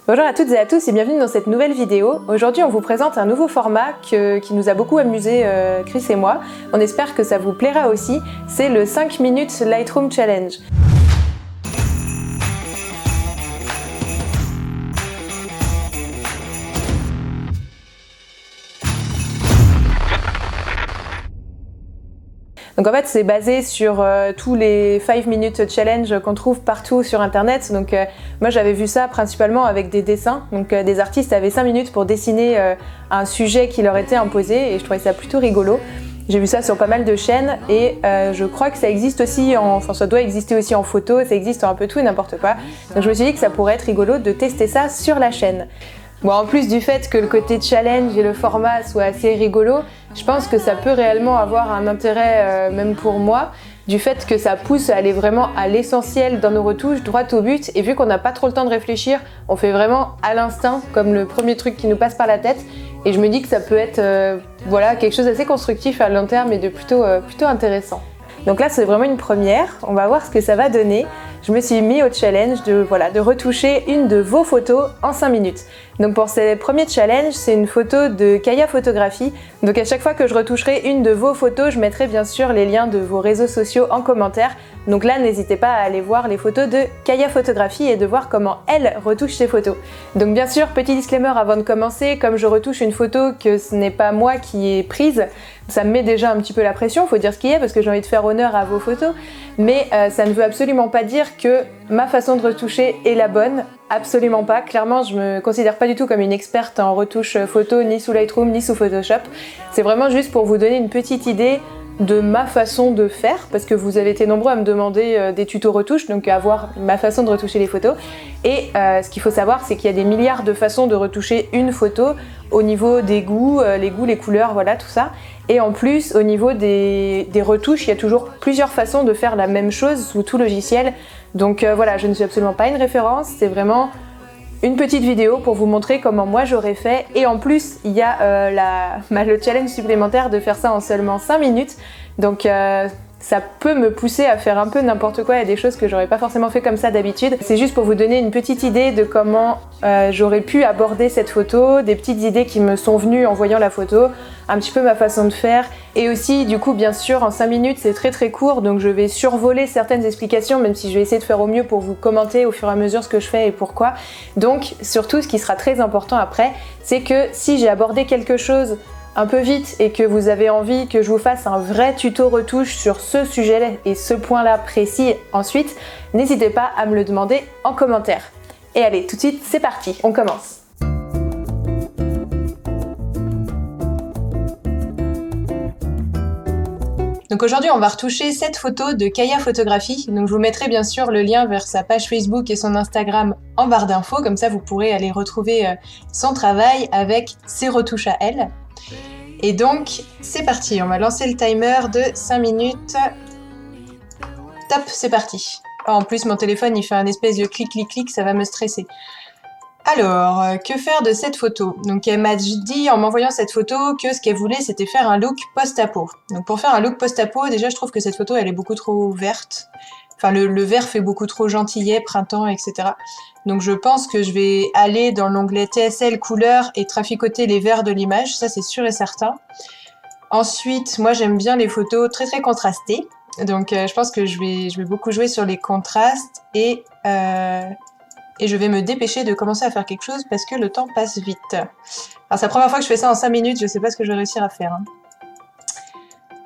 Bonjour à toutes et à tous et bienvenue dans cette nouvelle vidéo. Aujourd'hui on vous présente un nouveau format qui nous a beaucoup amusé Chris et moi. On espère que ça vous plaira aussi. C'est le 5 minutes Lightroom Challenge. Donc en fait c'est basé sur tous les 5 minutes challenge qu'on trouve partout sur internet. Donc moi j'avais vu ça principalement avec des dessins. Donc des artistes avaient 5 minutes pour dessiner un sujet qui leur était imposé et je trouvais ça plutôt rigolo. J'ai vu ça sur pas mal de chaînes et je crois que ça existe aussi ça doit exister aussi en photo, ça existe en un peu tout et n'importe quoi. Donc je me suis dit que ça pourrait être rigolo de tester ça sur la chaîne. Bon, en plus du fait que le côté challenge et le format soient assez rigolo, je pense que ça peut réellement avoir un intérêt, même pour moi, du fait que ça pousse à aller vraiment à l'essentiel dans nos retouches, droit au but, et vu qu'on n'a pas trop le temps de réfléchir, on fait vraiment à l'instinct, comme le premier truc qui nous passe par la tête, et je me dis que ça peut être voilà, quelque chose d'assez constructif à long terme et de plutôt intéressant. Donc là c'est vraiment une première, on va voir ce que ça va donner. Je me suis mis au challenge de retoucher une de vos photos en 5 minutes. Donc pour ces premiers challenges, c'est une photo de Kaya Photographie. Donc à chaque fois que je retoucherai une de vos photos, je mettrai bien sûr les liens de vos réseaux sociaux en commentaire. Donc là, n'hésitez pas à aller voir les photos de Kaya Photographie et de voir comment elle retouche ses photos. Donc bien sûr, petit disclaimer avant de commencer, comme je retouche une photo que ce n'est pas moi qui ai prise, ça me met déjà un petit peu la pression, faut dire ce qu'il y a parce que j'ai envie de faire honneur à vos photos, mais ça ne veut absolument pas dire que ma façon de retoucher est la bonne, absolument pas. Clairement, je me considère pas du tout comme une experte en retouche photo, ni sous Lightroom, ni sous Photoshop. C'est vraiment juste pour vous donner une petite idée de ma façon de faire, parce que vous avez été nombreux à me demander des tutos retouches, donc à voir ma façon de retoucher les photos. Et ce qu'il faut savoir, c'est qu'il y a des milliards de façons de retoucher une photo au niveau des goûts, les couleurs, voilà, tout ça. Et en plus, au niveau des retouches, il y a toujours plusieurs façons de faire la même chose sous tout logiciel. Donc voilà, je ne suis absolument pas une référence, c'est vraiment une petite vidéo pour vous montrer comment moi j'aurais fait. Et en plus, il y a le challenge supplémentaire de faire ça en seulement 5 minutes. Donc ça peut me pousser à faire un peu n'importe quoi, il y a des choses que j'aurais pas forcément fait comme ça d'habitude. C'est juste pour vous donner une petite idée de comment j'aurais pu aborder cette photo, des petites idées qui me sont venues en voyant la photo, un petit peu ma façon de faire. Et aussi, du coup, bien sûr, en 5 minutes, c'est très court, donc je vais survoler certaines explications, même si je vais essayer de faire au mieux pour vous commenter au fur et à mesure ce que je fais et pourquoi. Donc, surtout, ce qui sera très important après, c'est que si j'ai abordé quelque chose un peu vite et que vous avez envie que je vous fasse un vrai tuto retouche sur ce sujet-là et ce point-là précis ensuite, n'hésitez pas à me le demander en commentaire. Et allez, tout de suite, c'est parti, on commence. Donc aujourd'hui, on va retoucher cette photo de Kaya Photographie. Donc je vous mettrai bien sûr le lien vers sa page Facebook et son Instagram en barre d'infos, comme ça vous pourrez aller retrouver son travail avec ses retouches à elle. Et donc, c'est parti, on va lancer le timer de 5 minutes. Top, c'est parti. Oh, en plus, mon téléphone, il fait un espèce de clic, ça va me stresser. Alors, que faire de cette photo? Donc, elle m'a dit, en m'envoyant cette photo, que ce qu'elle voulait, c'était faire un look post-apo. Donc, pour faire un look post-apo, déjà, je trouve que cette photo, elle est beaucoup trop verte. Enfin, le vert fait beaucoup trop gentillet, printemps, etc. Donc je pense que je vais aller dans l'onglet TSL couleurs et traficoter les verts de l'image, ça c'est sûr et certain. Ensuite, moi j'aime bien les photos très contrastées. Donc je pense que je vais beaucoup jouer sur les contrastes et je vais me dépêcher de commencer à faire quelque chose parce que le temps passe vite. Alors c'est la première fois que je fais ça en 5 minutes, je sais pas ce que je vais réussir à faire.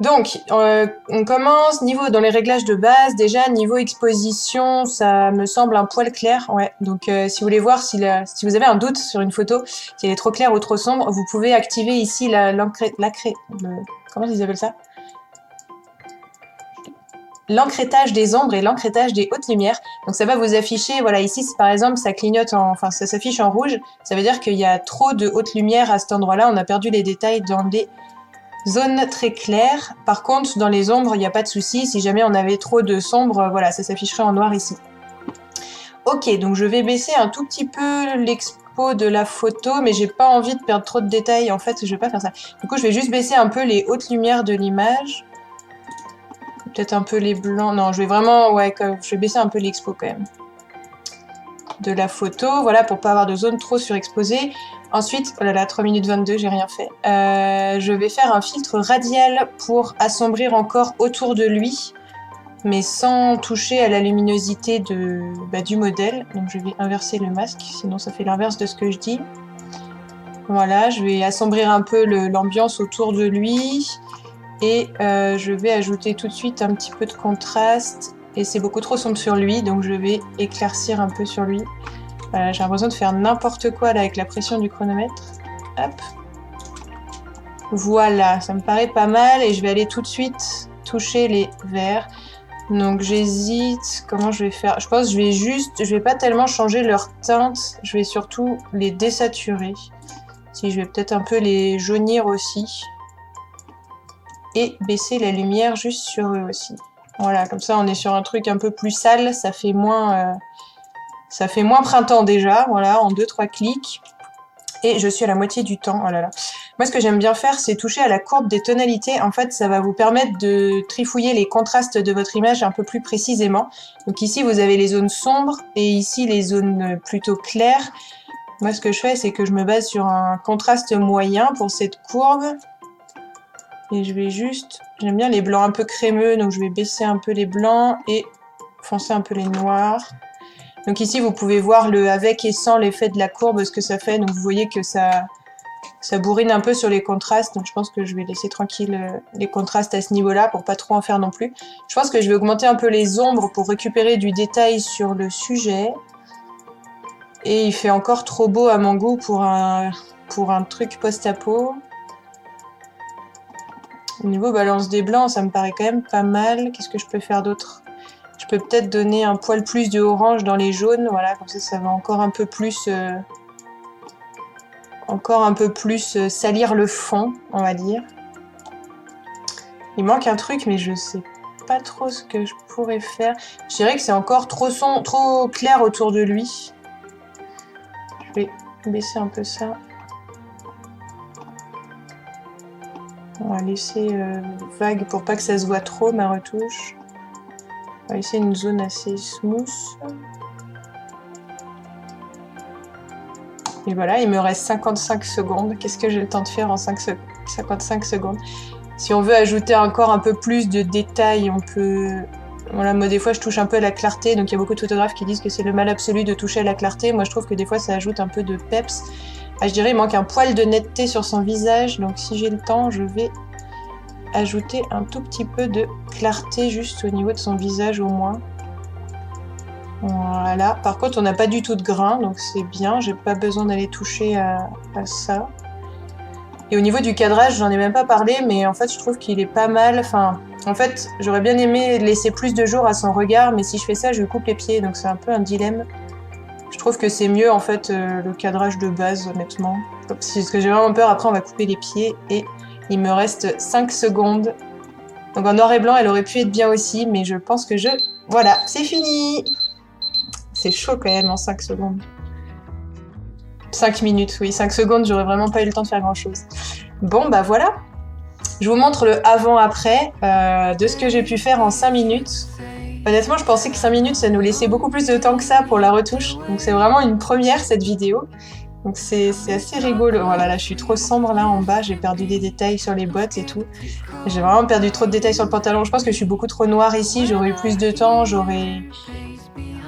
Donc, on commence dans les réglages de base. Déjà, niveau exposition, ça me semble un poil clair. Ouais. Donc, si vous voulez voir si vous avez un doute sur une photo, si elle est trop claire ou trop sombre, vous pouvez activer ici comment ils appellent ça? L'encrétage des ombres et l'encrétage des hautes lumières. Donc, ça va vous afficher, voilà, ici, par exemple, ça clignote ça s'affiche en rouge. Ça veut dire qu'il y a trop de hautes lumières à cet endroit-là. On a perdu les détails dans les zone très claire. Par contre, dans les ombres, il n'y a pas de souci. Si jamais on avait trop de sombre, voilà, ça s'afficherait en noir ici. Ok, donc je vais baisser un tout petit peu l'expo de la photo, mais j'ai pas envie de perdre trop de détails. En fait, je vais pas faire ça. Du coup, je vais juste baisser un peu les hautes lumières de l'image. Peut-être un peu les blancs. Non, je vais vraiment, je vais baisser un peu l'expo quand même. de la photo, voilà, pour pas avoir de zone trop surexposée. Ensuite, oh là là, 3 minutes 22, j'ai rien fait. Je vais faire un filtre radial pour assombrir encore autour de lui, mais sans toucher à la luminosité du modèle. Donc je vais inverser le masque, sinon ça fait l'inverse de ce que je dis. Voilà, je vais assombrir un peu l'ambiance autour de lui. Et je vais ajouter tout de suite un petit peu de contraste. Et c'est beaucoup trop sombre sur lui, donc je vais éclaircir un peu sur lui. J'ai l'impression de faire n'importe quoi là avec la pression du chronomètre. Hop. Voilà, ça me paraît pas mal. Et je vais aller tout de suite toucher les verts. Donc j'hésite, comment je vais faire? Je pense que je vais pas tellement changer leur teinte. Je vais surtout les désaturer. Si je vais peut-être un peu les jaunir aussi. Et baisser la lumière juste sur eux aussi. Voilà, comme ça on est sur un truc un peu plus sale, ça fait moins printemps déjà, voilà, en 2-3 clics. Et je suis à la moitié du temps, oh là là. Moi ce que j'aime bien faire, c'est toucher à la courbe des tonalités. En fait, ça va vous permettre de trifouiller les contrastes de votre image un peu plus précisément. Donc ici, vous avez les zones sombres et ici les zones plutôt claires. Moi ce que je fais, c'est que je me base sur un contraste moyen pour cette courbe. Et je vais j'aime bien les blancs un peu crémeux, donc je vais baisser un peu les blancs et foncer un peu les noirs. Donc ici, vous pouvez voir le avec et sans l'effet de la courbe, ce que ça fait. Donc vous voyez que ça bourrine un peu sur les contrastes. Donc je pense que je vais laisser tranquille les contrastes à ce niveau-là pour pas trop en faire non plus. Je pense que je vais augmenter un peu les ombres pour récupérer du détail sur le sujet. Et il fait encore trop beau à mon goût pour un truc post-apo. Au niveau balance des blancs, ça me paraît quand même pas mal. Qu'est-ce que je peux faire d'autre? Je peux peut-être donner un poil plus de orange dans les jaunes. Voilà, comme ça va encore un peu plus salir le fond, on va dire. Il manque un truc, mais je sais pas trop ce que je pourrais faire. Je dirais que c'est encore trop clair autour de lui. Je vais baisser un peu ça. On va laisser vague pour pas que ça se voit trop, ma retouche. On va laisser une zone assez smooth. Et voilà, il me reste 55 secondes. Qu'est-ce que j'ai le temps de faire en 55 secondes? Si on veut ajouter encore un peu plus de détails, on peut... Voilà, moi des fois je touche un peu à la clarté, donc il y a beaucoup de photographes qui disent que c'est le mal absolu de toucher à la clarté. Moi je trouve que des fois ça ajoute un peu de peps. Ah, je dirais il manque un poil de netteté sur son visage, donc si j'ai le temps, je vais ajouter un tout petit peu de clarté juste au niveau de son visage au moins. Voilà, par contre on n'a pas du tout de grain, donc c'est bien, j'ai pas besoin d'aller toucher à ça. Et au niveau du cadrage, j'en ai même pas parlé, mais en fait je trouve qu'il est pas mal. Enfin, en fait, j'aurais bien aimé laisser plus de jour à son regard, mais si je fais ça, je lui coupe les pieds, donc c'est un peu un dilemme. Je trouve que c'est mieux en fait le cadrage de base, honnêtement. Parce que j'ai vraiment peur, après on va couper les pieds et il me reste 5 secondes. Donc en noir et blanc, elle aurait pu être bien aussi, mais je pense que Voilà, c'est fini! C'est chaud quand même en 5 secondes. 5 minutes, oui, 5 secondes, j'aurais vraiment pas eu le temps de faire grand chose. Bon, bah voilà. Je vous montre le avant-après de ce que j'ai pu faire en 5 minutes. Honnêtement, je pensais que 5 minutes, ça nous laissait beaucoup plus de temps que ça pour la retouche. Donc c'est vraiment une première, cette vidéo. Donc c'est assez rigolo. Voilà, là, je suis trop sombre là en bas. J'ai perdu des détails sur les bottes et tout. J'ai vraiment perdu trop de détails sur le pantalon. Je pense que je suis beaucoup trop noire ici. J'aurais eu plus de temps, j'aurais...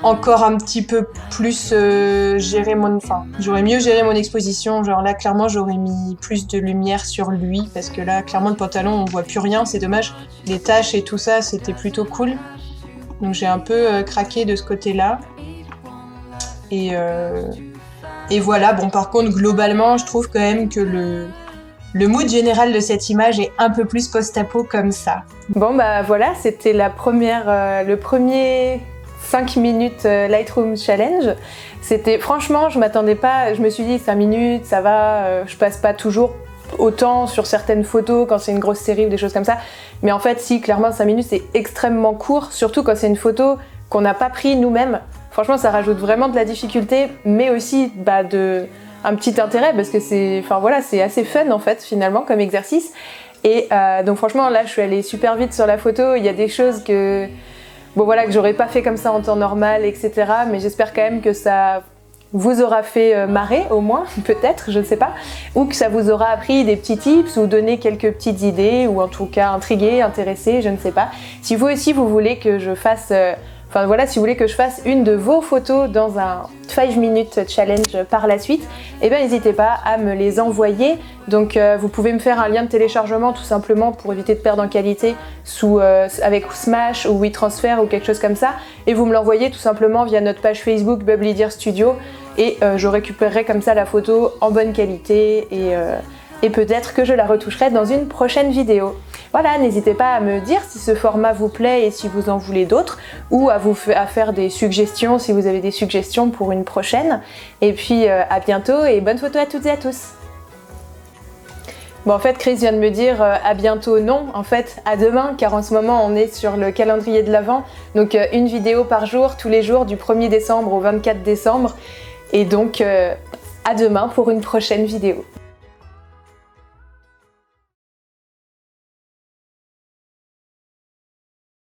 encore un petit peu plus j'aurais mieux géré mon exposition. Genre là, clairement, j'aurais mis plus de lumière sur lui parce que là, clairement, le pantalon, on voit plus rien, c'est dommage. Les taches et tout ça, c'était plutôt cool. Donc j'ai un peu craqué de ce côté-là. Et voilà, bon, par contre, globalement, je trouve quand même que le mood général de cette image est un peu plus post-apo comme ça. Bon, bah voilà, c'était le premier 5 minutes Lightroom Challenge. Franchement, je m'attendais pas, je me suis dit 5 minutes, ça va, je passe pas toujours autant sur certaines photos quand c'est une grosse série ou des choses comme ça. Mais en fait, si, clairement, 5 minutes, c'est extrêmement court, surtout quand c'est une photo qu'on n'a pas pris nous-mêmes. Franchement, ça rajoute vraiment de la difficulté, mais aussi un petit intérêt parce que c'est assez fun en fait, finalement, comme exercice. Et donc franchement, là, je suis allée super vite sur la photo. Il y a des choses que... bon voilà, que j'aurais pas fait comme ça en temps normal, etc. Mais j'espère quand même que ça vous aura fait marrer au moins, peut-être, je ne sais pas, ou que ça vous aura appris des petits tips ou donné quelques petites idées, ou en tout cas intrigué, intéressé, je ne sais pas. Si vous aussi vous voulez que je fasse, enfin voilà, si vous voulez que je fasse une de vos photos dans un 5 minutes challenge par la suite, eh bien n'hésitez pas à me les envoyer. Donc vous pouvez me faire un lien de téléchargement tout simplement pour éviter de perdre en qualité avec Smash ou WeTransfer ou quelque chose comme ça, et vous me l'envoyez tout simplement via notre page Facebook Bubbly Deer Studio, et je récupérerai comme ça la photo en bonne qualité, et peut-être que je la retoucherai dans une prochaine vidéo. Voilà, n'hésitez pas à me dire si ce format vous plaît et si vous en voulez d'autres, ou à faire des suggestions si vous avez des suggestions pour une prochaine. Et puis à bientôt et bonne photo à toutes et à tous. Bon, en fait, Chris vient de me dire à bientôt, non, en fait, à demain, car en ce moment, on est sur le calendrier de l'Avent, donc une vidéo par jour, tous les jours, du 1er décembre au 24 décembre, et donc à demain pour une prochaine vidéo.